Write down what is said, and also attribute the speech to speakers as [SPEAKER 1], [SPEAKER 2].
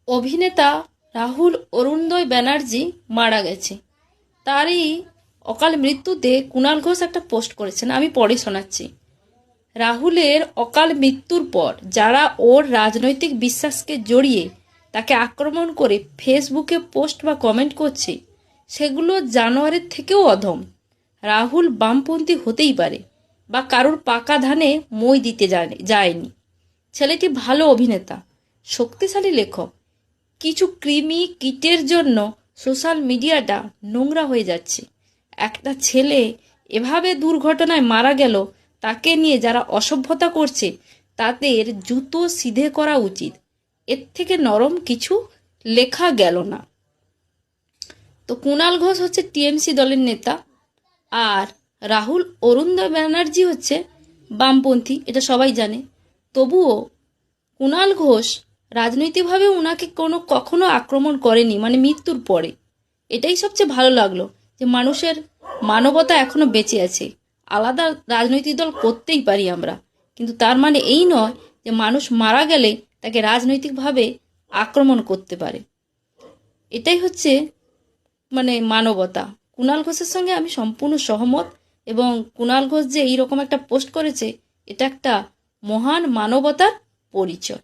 [SPEAKER 1] অভিনেতা রাহুল অরুণোদয় ব্যানার্জি মারা গেছে। তারই অকাল মৃত্যুতে কুণাল ঘোষ একটা পোস্ট করেছেন, আমি পড়ে শোনাচ্ছি। রাহুলের অকাল মৃত্যুর পর যারা ওর রাজনৈতিক বিশ্বাসকে জড়িয়ে তাকে আক্রমণ করে ফেসবুকে পোস্ট বা কমেন্ট করছে, সেগুলো জানোয়ারের থেকেও অধম। রাহুল বামপন্থী হতেই পারে বা কারুর পাকা ধানে মই দিতে যায়নি। ছেলেটি ভালো অভিনেতা, শক্তিশালী লেখক। কিছু কৃমি কীটের জন্য সোশ্যাল মিডিয়াটা নোংরা হয়ে যাচ্ছে। একটা ছেলে এভাবে দুর্ঘটনায় মারা গেল, তাকে নিয়ে যারা অসভ্যতা করছে তাদের জুতো সিধে করা উচিত। এর থেকে নরম কিছু লেখা গেল না। তো কুণাল ঘোষ হচ্ছে টিএমসি দলের নেতা, আর রাহুল অরুণোদয় ব্যানার্জি হচ্ছে বামপন্থী, এটা সবাই জানে। তবুও কুণাল ঘোষ রাজনৈতিকভাবে ওনাকে কখনো আক্রমণ করেনি, মানে মৃত্যুর পরে। এটাই সবচেয়ে ভালো লাগলো যে মানুষের মানবতা এখনো বেঁচে আছে। আলাদা রাজনৈতিক দল করতেই পারি আমরা, কিন্তু তার মানে এই নয় যে মানুষ মারা গেলে তাকে রাজনৈতিকভাবে আক্রমণ করতে পারে। এটাই হচ্ছে মানে মানবতা। কুণাল ঘোষের সঙ্গে আমি সম্পূর্ণ সহমত, এবং কুণাল ঘোষ যে এইরকম একটা পোস্ট করেছে, এটা একটা মহান মানবতার পরিচয়।